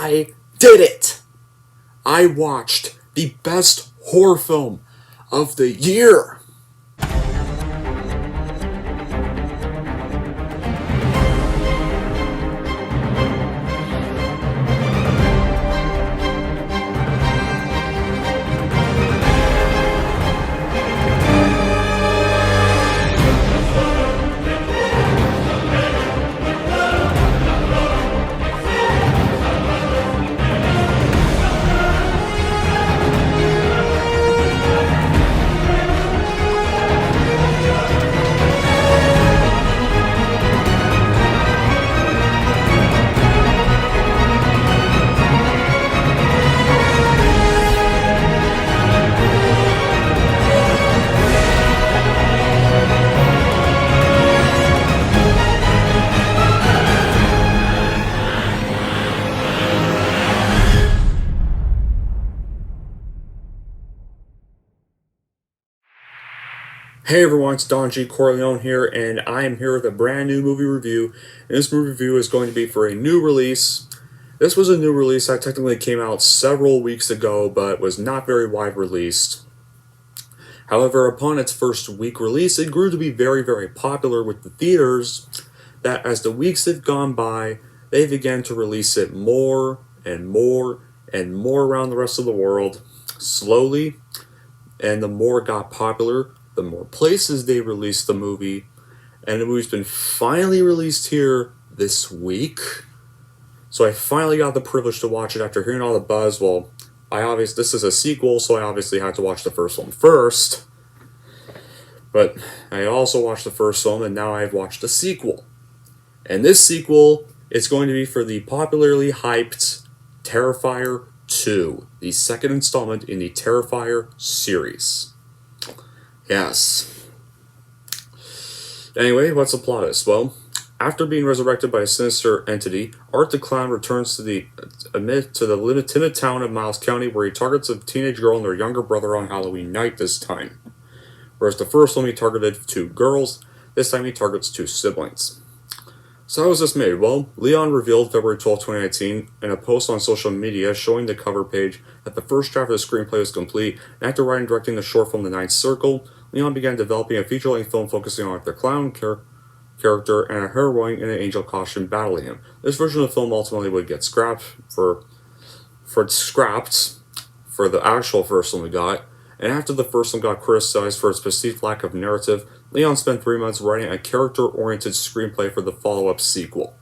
I did it! I watched the best horror film of the year! Hey everyone, it's Don G. Corleone here, and I am here with a brand new movie review. And this movie review is going to be for a new release. This was a new release that technically came out several weeks ago, but was not very wide released. However, upon its first week release, it grew to be very, very popular with the theaters, that as the weeks have gone by, they began to release it more and more and more around the rest of the world, slowly, and the more it got popular, the more places they released the movie, and the movie's been finally released here this week. So I finally got the privilege to watch it after hearing all the buzz. Well, this is a sequel, so I obviously had to watch the first one first. But I also watched the first film, and now I've watched the sequel. And this sequel is going to be for the popularly hyped Terrifier 2, the second installment in the Terrifier series. Yes. Anyway, what's the plot of this? Well, after being resurrected by a sinister entity, Art the Clown returns to the timid town of Miles County, where he targets a teenage girl and their younger brother on Halloween night this time. Whereas the first one he targeted 2 girls, this time he targets 2 siblings. So how was this made? Well, Leon revealed February 12, 2019, in a post on social media showing the cover page that the first draft of the screenplay was complete, and after writing and directing the short film The Ninth Circle, Leon began developing a feature-length film focusing on the clown character and a heroine in an angel costume battling him. This version of the film ultimately would get scrapped for the actual first one we got, and after the first one got criticized for its perceived lack of narrative, Leon spent 3 months writing a character-oriented screenplay for the follow-up sequel.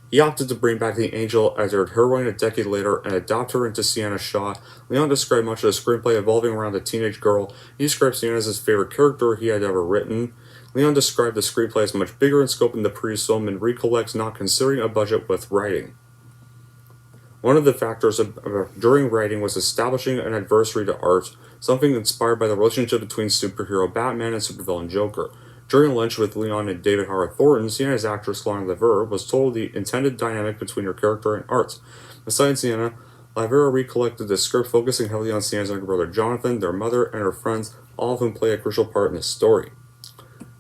He opted to bring back the angel as their heroine a decade later and adopt her into Sienna Shaw. Leon described much of the screenplay evolving around a teenage girl. He described Sienna as his favorite character he had ever written. Leon described the screenplay as much bigger in scope than the previous film and recollects not considering a budget with writing. One of the factors during writing was establishing an adversary to Art, something inspired by the relationship between superhero Batman and supervillain Joker. During lunch with Leon and David Howard Thornton, Sienna's actress Lauren Lever was told the intended dynamic between her character and Art. Besides Sienna, Lever recollected the script focusing heavily on Sienna's younger brother Jonathan, their mother, and her friends, all of whom play a crucial part in the story.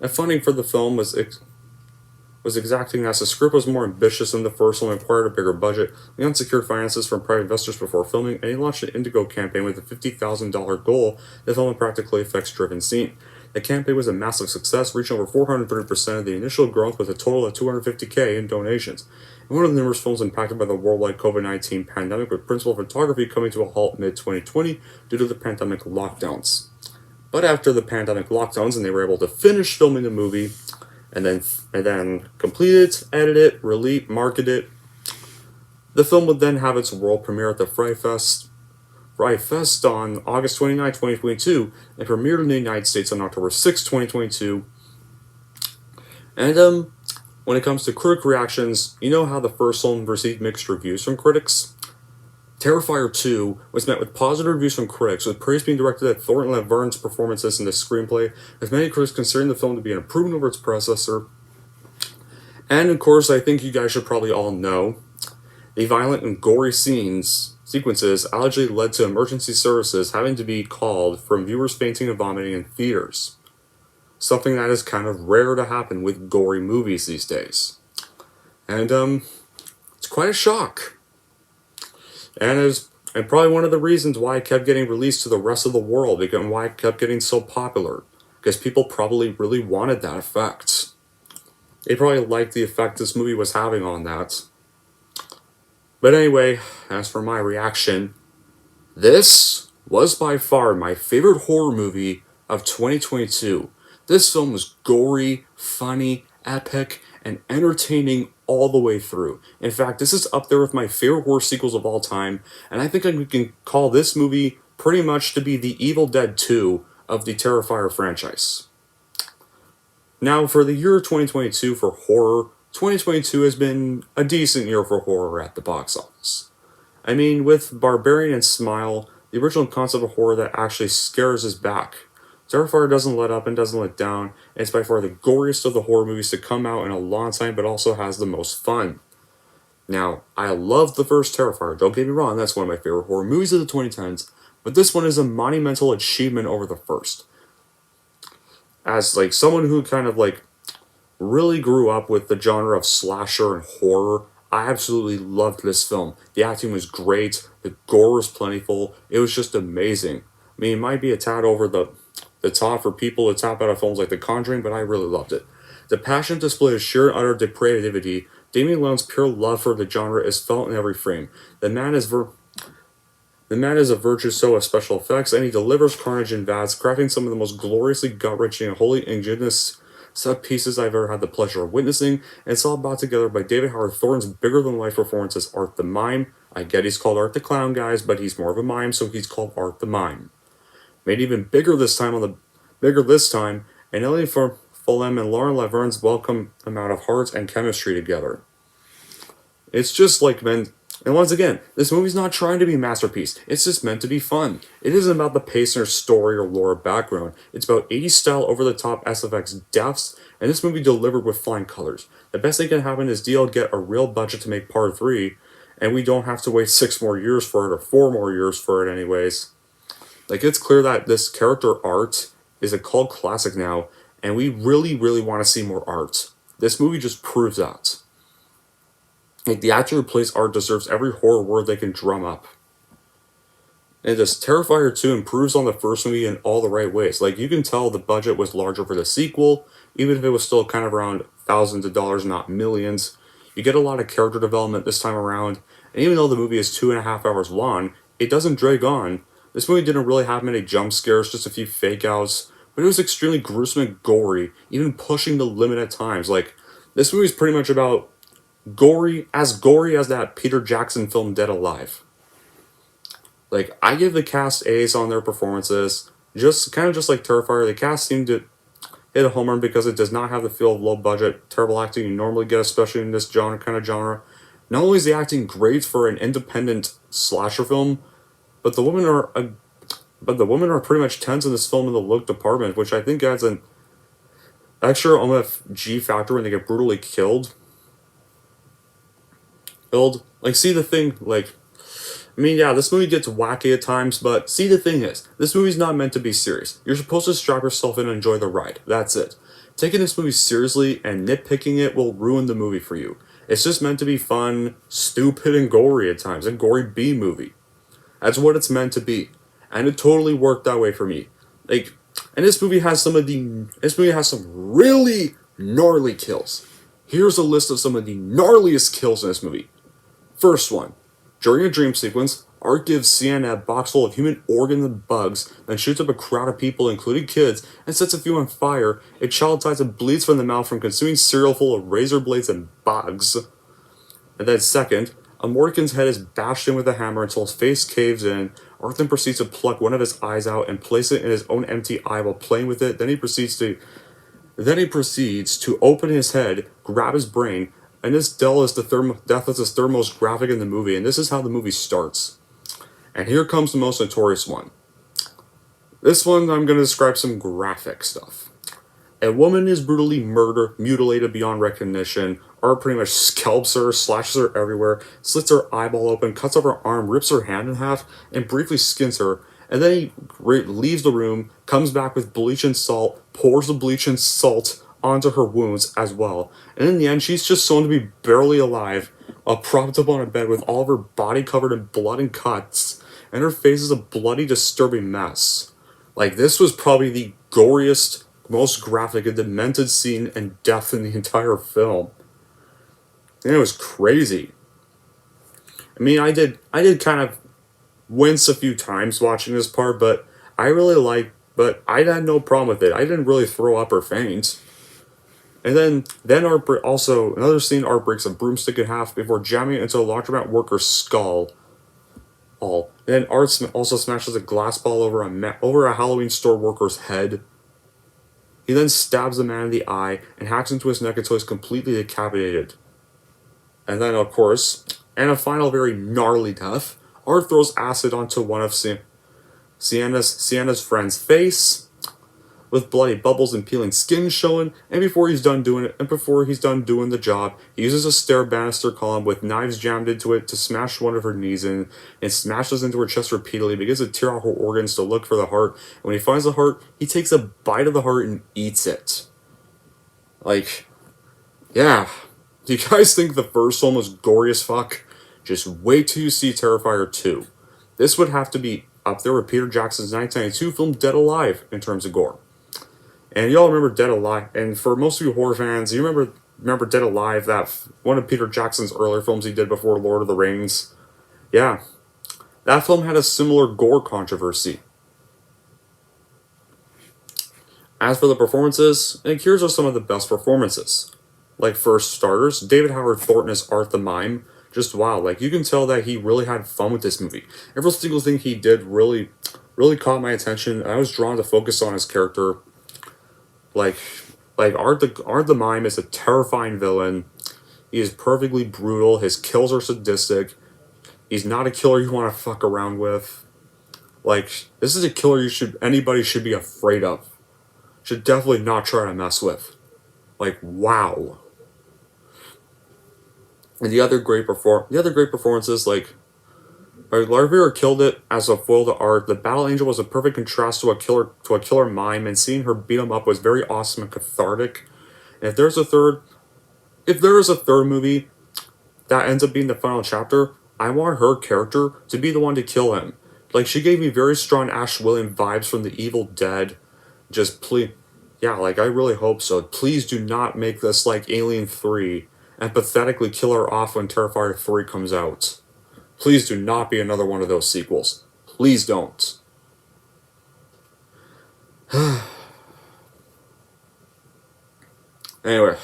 And funding for the film was exacting as the script was more ambitious than the first one and required a bigger budget. Leon secured finances from private investors before filming, and he launched an Indigo campaign with a $50,000 goal to film a practically effects-driven scene. The campaign was a massive success, reaching over 430% of the initial growth with a total of $250,000 in donations. And one of the numerous films impacted by the worldwide COVID-19 pandemic, with principal photography coming to a halt mid-2020 due to the pandemic lockdowns. But after the pandemic lockdowns and they were able to finish filming the movie, and then complete it, edit it, release, market it, the film would then have its world premiere at the Fright Fest on August 29, 2022, and premiered in the United States on October 6, 2022. And when it comes to critic reactions, you know how the first film received mixed reviews from critics? Terrifier 2 was met with positive reviews from critics, with praise being directed at Thornton LeVerne's performances in the screenplay, with many critics considering the film to be an improvement over its predecessor. And of course, I think you guys should probably all know, the violent and gory sequences allegedly led to emergency services having to be called from viewers fainting and vomiting in theaters. Something that is kind of rare to happen with gory movies these days. And, it's quite a shock. And probably one of the reasons why it kept getting released to the rest of the world, and why it kept getting so popular. Because people probably really wanted that effect. They probably liked the effect this movie was having on that. But anyway, as for my reaction, this was by far my favorite horror movie of 2022. This film was gory, funny, epic, and entertaining all the way through. In fact, this is up there with my favorite horror sequels of all time, and I think we can call this movie pretty much to be the Evil Dead 2 of the Terrifier franchise. Now, for the year 2022 for horror, 2022 has been a decent year for horror at the box office. I mean, with Barbarian and Smile, the original concept of horror that actually scares us back. Terrifier doesn't let up and doesn't let down, and it's by far the goriest of the horror movies to come out in a long time, but also has the most fun. Now, I love the first Terrifier, don't get me wrong, that's one of my favorite horror movies of the 2010s, but this one is a monumental achievement over the first. As, like, someone who kind of, like, really grew up with the genre of slasher and horror, I absolutely loved this film. The acting was great, the gore was plentiful, it was just amazing. I mean, it might be a tad over the top for people to tap out of films like The Conjuring, but I really loved it. The passionate display of sheer and utter depravity, Damien Leone's pure love for the genre is felt in every frame. The man is a virtuoso of special effects, and he delivers carnage in vats, crafting some of the most gloriously gut-wrenching and wholly ingenious set pieces I've ever had the pleasure of witnessing, and it's all brought together by David Howard Thornton's bigger-than-life performance as Art the Mime. I get he's called Art the Clown, guys, but he's more of a mime, so he's called Art the Mime. Made even bigger this time, and Ellie Fulham and Lauren Laverne's welcome amount of heart and chemistry together. It's just like meant. And once again, this movie's not trying to be a masterpiece. It's just meant to be fun. It isn't about the pace or story or lore or background. It's about 80s style over-the-top SFX deaths, and this movie delivered with flying colors. The best thing can happen is DL get a real budget to make part 3, and we don't have to wait 6 more years for it, or 4 more years for it anyways. Like, it's clear that this character art is a cult classic now, and we really, really want to see more art. This movie just proves that. Like, the actor who plays Art deserves every horror word they can drum up. And this Terrifier 2 improves on the first movie in all the right ways. Like, you can tell the budget was larger for the sequel, even if it was still kind of around thousands of dollars, not millions. You get a lot of character development this time around, and even though the movie is 2.5 hours long, it doesn't drag on. This movie didn't really have many jump scares, just a few fake outs, but it was extremely gruesome and gory, even pushing the limit at times. Like, this movie is pretty much about gory as that Peter Jackson film Dead Alive. Like, I give the cast A's on their performances. Just like Terrifier, the cast seemed to hit a home run because it does not have the feel of low budget, terrible acting you normally get, especially in this genre. Not only is the acting great for an independent slasher film, but the women are pretty much tens in this film in the look department, which I think adds an extra OMG factor when they get brutally killed. Like, see the thing, like, I mean, yeah, this movie gets wacky at times, but see, the thing is, this movie's not meant to be serious. You're supposed to strap yourself in and enjoy the ride. That's it. Taking this movie seriously and nitpicking it will ruin the movie for you. It's just meant to be fun, stupid, and gory at times. A gory B movie. That's what it's meant to be. And it totally worked that way for me. Like, and this movie has some really gnarly kills. Here's a list of some of the gnarliest kills in this movie. First one. During a dream sequence, Art gives CNN a box full of human organs and bugs, then shoots up a crowd of people, including kids, and sets a few on fire. A child dies and bleeds from the mouth from consuming cereal full of razor blades and bugs. And then second, a Morgan's head is bashed in with a hammer until his face caves in. Art then proceeds to pluck one of his eyes out and place it in his own empty eye while playing with it. Then he proceeds to open his head, grab his brain, and this death is the third most graphic in the movie, and this is how the movie starts. And here comes the most notorious one. This one, I'm going to describe some graphic stuff. A woman is brutally mutilated beyond recognition. Art pretty much scalps her, slashes her everywhere, slits her eyeball open, cuts off her arm, rips her hand in half, and briefly skins her. And then he leaves the room, comes back with bleach and salt, pours the bleach and salt onto her wounds as well. And in the end, she's just shown to be barely alive, propped up on a bed with all of her body covered in blood and cuts, and her face is a bloody, disturbing mess. Like, this was probably the goriest, most graphic and demented scene and death in the entire film. And it was crazy. I mean, I did kind of wince a few times watching this part, but but I had no problem with it. I didn't really throw up or faint. And then also another scene, Art breaks a broomstick in half before jamming it into a laundromat worker's skull. Then Art also smashes a glass ball over a Halloween store worker's head. He then stabs the man in the eye and hacks into his neck until he's completely decapitated. And then, of course, and a final very gnarly death, Art throws acid onto one of Sienna's friend's face, with bloody bubbles and peeling skin showing, and before he's done doing the job, he uses a stair banister column with knives jammed into it to smash one of her knees in, and smashes into her chest repeatedly, begins to tear out her organs to look for the heart, and when he finds the heart, he takes a bite of the heart and eats it. Like, yeah. Do you guys think the first one was gory as fuck? Just wait till you see Terrifier 2. This would have to be up there with Peter Jackson's 1992 film Dead Alive in terms of gore. And y'all remember Dead Alive, and for most of you horror fans, you remember Dead Alive, that one of Peter Jackson's earlier films he did before Lord of the Rings? Yeah. That film had a similar gore controversy. As for the performances, and here's are some of the best performances. Like, for starters, David Howard Thornton as Art the Mime, just wow. Like, you can tell that he really had fun with this movie. Every single thing he did really caught my attention. I was drawn to focus on his character. Like Art the Mime is a terrifying villain. He is perfectly brutal. His kills are sadistic. He's not a killer you want to fuck around with. Like, this is a killer anybody should be afraid of. Should definitely not try to mess with. Like, wow. And the other great performances, like, Larvier killed it as a foil to Art. The Battle Angel was a perfect contrast to a killer mime, and seeing her beat him up was very awesome and cathartic. And if there is a third movie that ends up being the final chapter, I want her character to be the one to kill him. Like, she gave me very strong Ash William vibes from The Evil Dead. Just please, yeah, like, I really hope so. Please do not make this like Alien 3 and pathetically kill her off when Terrifier 3 comes out. Please do not be another one of those sequels. Please don't. Anyway,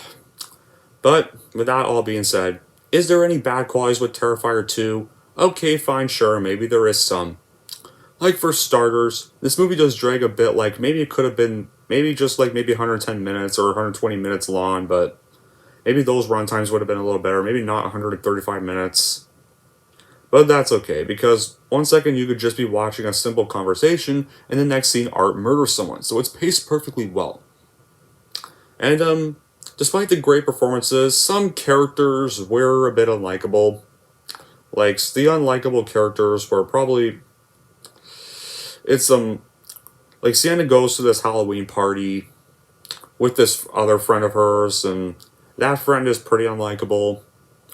but with that all being said, is there any bad qualities with Terrifier 2? Okay, fine, sure, maybe there is some. Like, for starters, this movie does drag a bit. Like, maybe it could have been maybe 110 minutes or 120 minutes long, but maybe those runtimes would have been a little better. Maybe not 135 minutes. But that's okay, because 1 second you could just be watching a simple conversation, and the next scene Art murders someone, so it's paced perfectly well. And despite the great performances, some characters were a bit unlikable. Like, the unlikable characters were probably... Like, Sienna goes to this Halloween party with this other friend of hers, and that friend is pretty unlikable.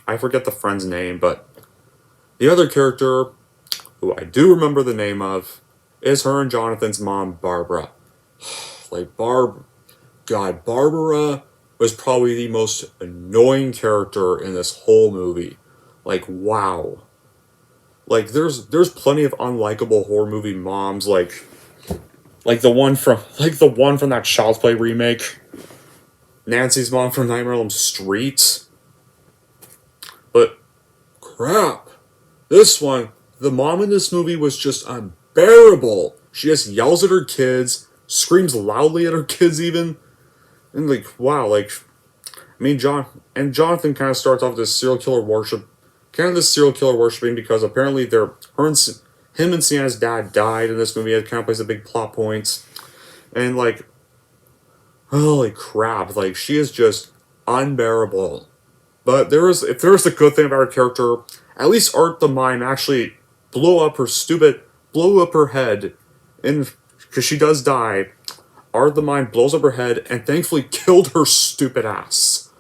I forget the friend's name, but the other character, who I do remember the name of, is her and Jonathan's mom, Barbara. Like, Barbara was probably the most annoying character in this whole movie. Like, wow. Like, there's plenty of unlikable horror movie moms, like the one from that Child's Play remake, Nancy's mom from Nightmare on Elm Street. But crap, this one, the mom in this movie was just unbearable. She just yells at her kids, screams loudly at her kids even, and like, wow, like, I mean, Jonathan kind of starts off this serial killer worshiping because apparently him and Sienna's dad died in this movie. It kind of plays a big plot point. And like, holy crap, like, she is just unbearable. But if there was a good thing about her character, at least Art the Mime actually blew up her head, because she does die. Art the Mime blows up her head and thankfully killed her stupid ass.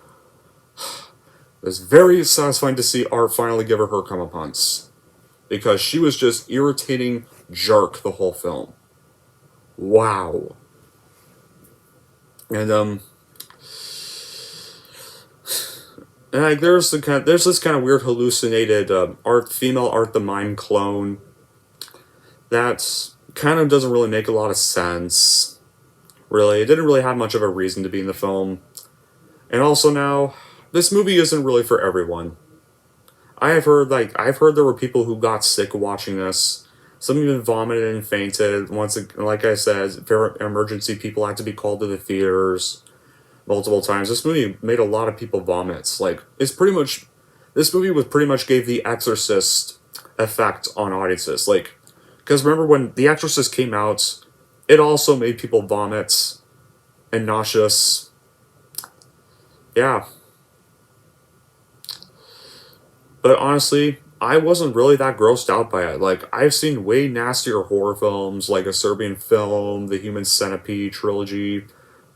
It was very satisfying to see Art finally give her comeuppance. Because she was just irritating jerk the whole film. Wow. And and like there's this kind of weird hallucinated female Art the Mime clone that kind of doesn't really make a lot of sense. Really, it didn't really have much of a reason to be in the film. And also now, this movie isn't really for everyone. I've heard there were people who got sick watching this. Some even vomited and fainted. Like I said, emergency people had to be called to the theaters multiple times. This movie made a lot of people vomit. This movie was pretty much gave the Exorcist effect on audiences. Because remember when The Exorcist came out, it also made people vomit and nauseous. Yeah. But honestly, I wasn't really that grossed out by it. I've seen way nastier horror films, like a Serbian film, the Human Centipede trilogy,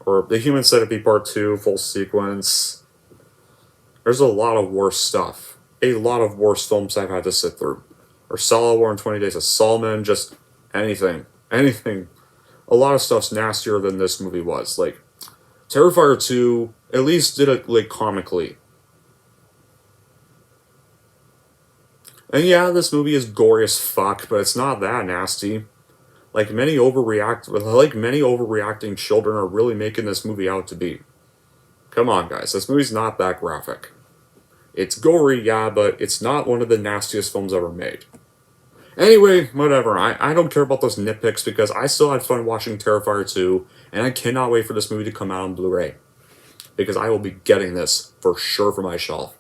or the Human Centipede Part 2 full sequence. There's a lot of worse stuff. A lot of worse films I've had to sit through. Or Solo War in 20 Days of Solomon, just anything. Anything. A lot of stuff's nastier than this movie was. Terrifier 2 at least did it, comically. And yeah, this movie is gory as fuck, but it's not that nasty. Many overreacting children are really making this movie out to be. Come on, guys, this movie's not that graphic. It's gory, yeah, but it's not one of the nastiest films ever made. Anyway, whatever, I don't care about those nitpicks because I still had fun watching Terrifier 2, and I cannot wait for this movie to come out on Blu-ray. Because I will be getting this for sure for my shelf.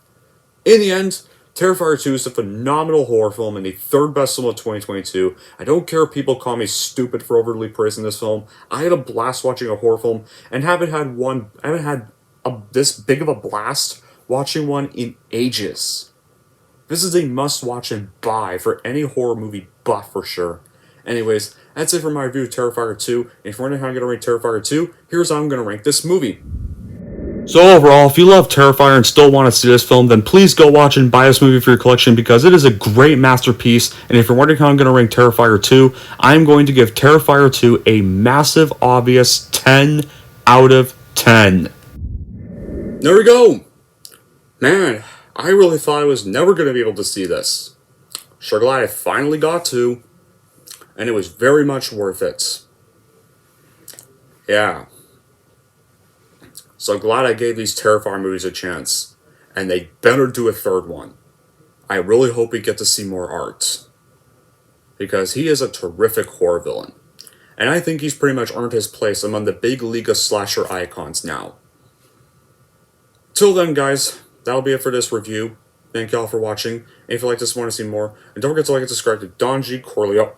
In the end, Terrifier 2 is a phenomenal horror film and the third best film of 2022. I don't care if people call me stupid for overly praising this film. I had a blast watching a horror film and haven't had this big of a blast watching one in ages. This is a must-watch and buy for any horror movie buff for sure. Anyways, that's it for my review of Terrifier 2. And if you're wondering how I'm going to rank Terrifier 2, here's how I'm going to rank this movie. So overall, if you love Terrifier and still want to see this film, then please go watch and buy this movie for your collection because it is a great masterpiece. And if you're wondering how I'm going to rank Terrifier 2, I'm going to give Terrifier 2 a massive, obvious 10 out of 10. There we go. Man, I really thought I was never going to be able to see this. Sure glad I finally got to. And it was very much worth it. Yeah. So glad I gave these Terrifier movies a chance. And they better do a third one. I really hope we get to see more Art. Because he is a terrific horror villain. And I think he's pretty much earned his place among the big league of slasher icons now. Till then, guys, that'll be it for this review. Thank y'all for watching. And if you like this and want to see more, and don't forget to like and subscribe to Don G. Corleone.